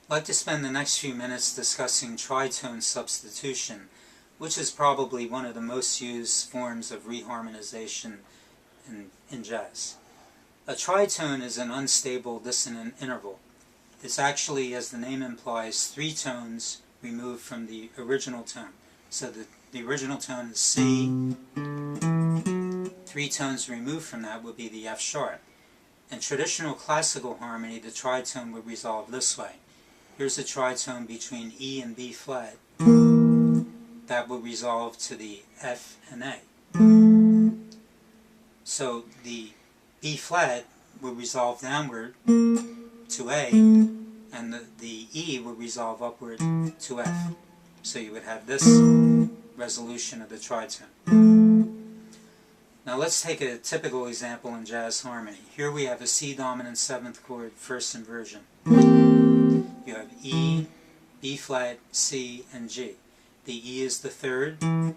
I'd like to spend the next few minutes discussing tritone substitution, which is probably one of the most used forms of reharmonization in jazz. A tritone is an unstable dissonant interval. It's actually, as the name implies, three tones removed from the original tone. So the original tone is C. Three tones removed from that would be the F sharp. In traditional classical harmony, the tritone would resolve this way. Here's a tritone between E and B flat. That will resolve to the F and A. So the B flat will resolve downward to A, and the E will resolve upward to F. So you would have this resolution of the tritone. Now let's take a typical example in jazz harmony. Here we have a C dominant 7th chord first inversion. You have E, B flat, C, and G. The E is the 3rd,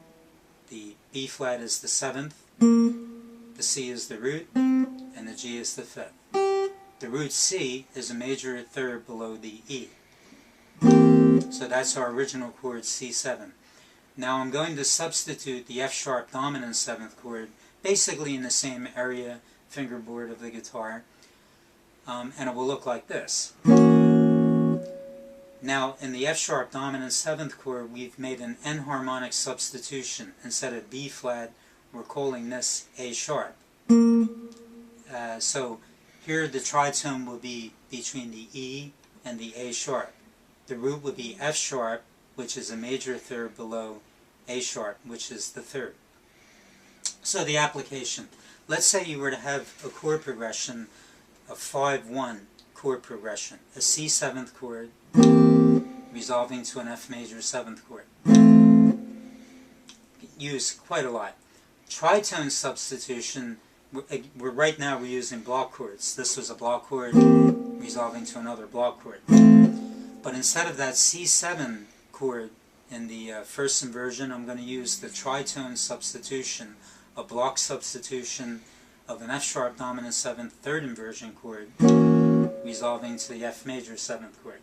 the B flat is the 7th, the C is the root, and the G is the 5th. The root C is a major 3rd below the E. So that's our original chord C7. Now I'm going to substitute the F sharp dominant 7th chord basically in the same area, fingerboard of the guitar, and it will look like this. Now, in the F sharp dominant 7th chord, we've made an enharmonic substitution. Instead of B flat, we're calling this A sharp. So here the tritone will be between the E and the A sharp. The root would be F sharp, which is a major 3rd below A sharp, which is the 3rd. So the application. Let's say you were to have a chord progression, a 5-1 chord progression, a C 7th chord, resolving to an F major 7th chord. Used quite a lot. Tritone substitution, right now we're using block chords. This was a block chord resolving to another block chord. But instead of that C7 chord in the first inversion, I'm going to use the tritone substitution, a block substitution of an F sharp dominant 7th 3rd inversion chord resolving to the F major 7th chord.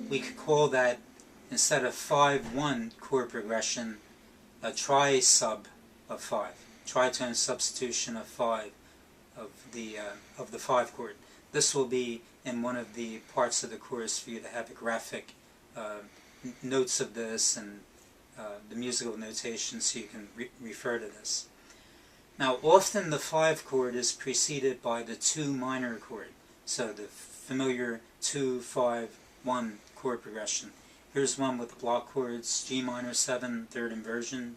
We could call that, instead of 5-1 chord progression, a tri-sub of 5. Tritone substitution of 5 of the 5 chord. This will be in one of the parts of the course for you to have a graphic notes of this and the musical notation so you can refer to this. Now often the 5 chord is preceded by the 2 minor chord. So the familiar 2-5-1 chord progression. Here's one with block chords, G minor 7, 3rd inversion,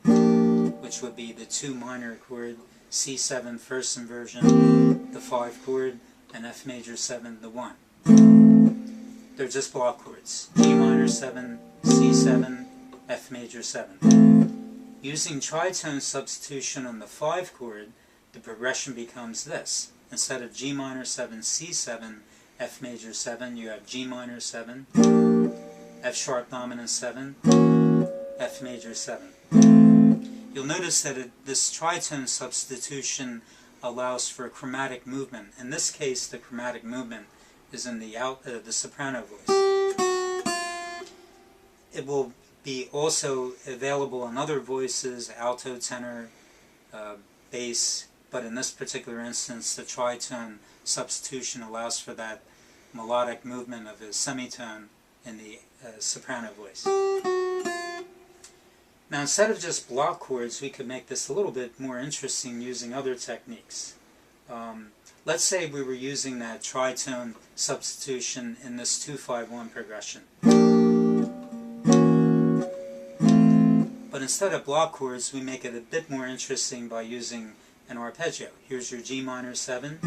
which would be the 2 minor chord, C7 first inversion, the 5 chord, and F major 7, the 1. They're just block chords, G minor 7, C7, F major 7. Using tritone substitution on the 5 chord, the progression becomes this. Instead of G minor 7, C7, F major 7, you have G minor 7, F sharp dominant 7, F major 7. You'll notice that this tritone substitution allows for chromatic movement. In this case, the chromatic movement is in the soprano voice. It will be also available in other voices, alto, tenor, bass, but in this particular instance, the tritone substitution allows for that melodic movement of a semitone in the soprano voice. Now, instead of just block chords, we could make this a little bit more interesting using other techniques. Let's say we were using that tritone substitution in this 2-5-1 progression. But instead of block chords, we make it a bit more interesting by using an arpeggio. Here's your G minor 7,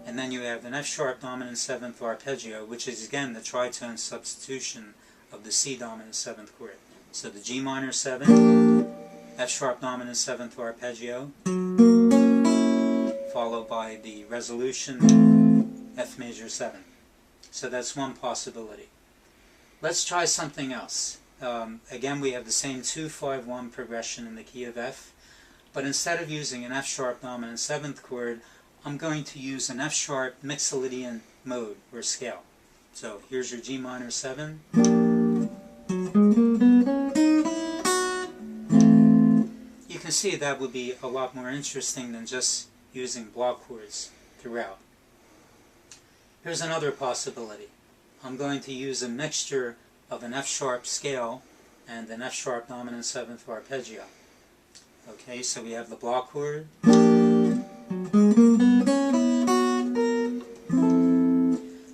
and then you have an F sharp dominant 7th arpeggio, which is again the tritone substitution of the C dominant 7th chord. So the G minor 7, F sharp dominant 7th arpeggio, followed by the resolution F major 7. So that's one possibility. Let's try something else. Again, we have the same 2-5-1 progression in the key of F, but instead of using an F sharp dominant 7th chord, I'm going to use an F sharp mixolydian mode or scale. So here's your G minor 7. You can see that would be a lot more interesting than just using block chords throughout. Here's another possibility. I'm going to use a mixture of an F sharp scale and an F sharp dominant 7th arpeggio. Okay, so we have the block chord.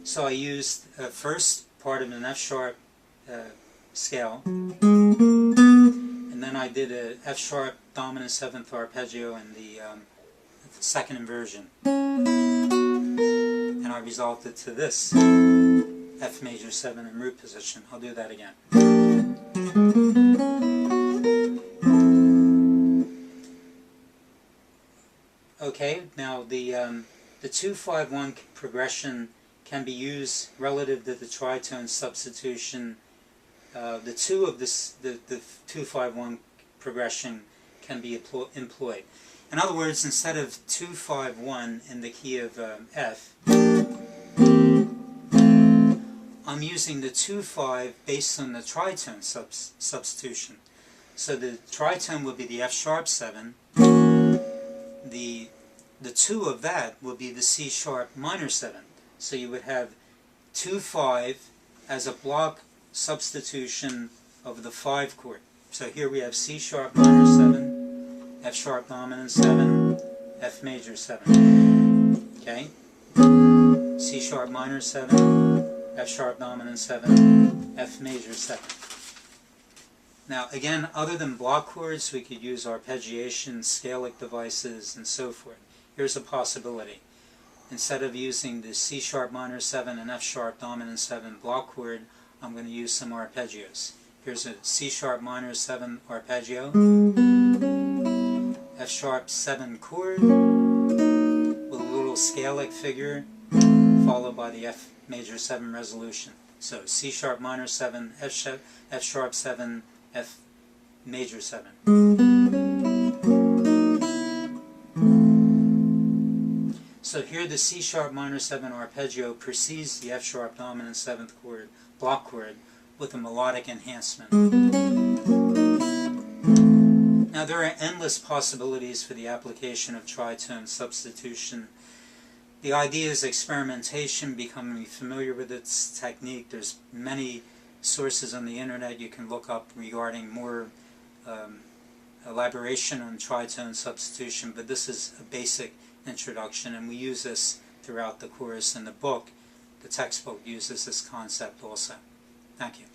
So I used first part of an F sharp scale, and then I did a F sharp dominant 7th arpeggio in the second inversion, and I resolved it to this F major 7 in root position. I'll do that again. Okay, now the 2-5-1 progression can be used relative to the tritone substitution. The 2 of this, the 2-5-1 progression can be employed. In other words, instead of 2-5-1 in the key of F, I'm using the 2-5 based on the tritone substitution. So the tritone would be the F sharp 7. The 2 of that would be the C sharp minor 7. So you would have 2-5 as a block substitution of the 5 chord. So here we have C sharp minor 7, F sharp dominant 7, F major 7. Okay? C sharp minor 7, F sharp dominant 7, F major 7. Now again, other than block chords, we could use arpeggiation, scalic devices, and so forth. Here's a possibility. Instead of using the C sharp minor 7 and F sharp dominant 7 block chord, I'm going to use some arpeggios. Here's a C sharp minor 7 arpeggio, F sharp 7 chord with a little scalic figure followed by the F major 7 resolution. So C sharp minor 7, F sharp 7, F major 7. So here the C sharp minor 7 arpeggio precedes the F sharp dominant 7th chord, block chord, with a melodic enhancement. Now there are endless possibilities for the application of tritone substitution. The idea is experimentation, becoming familiar with its technique. There's many sources on the internet you can look up regarding more elaboration on tritone substitution, but this is a basic introduction, and we use this throughout the course. In the book, the textbook uses this concept also. Thank you.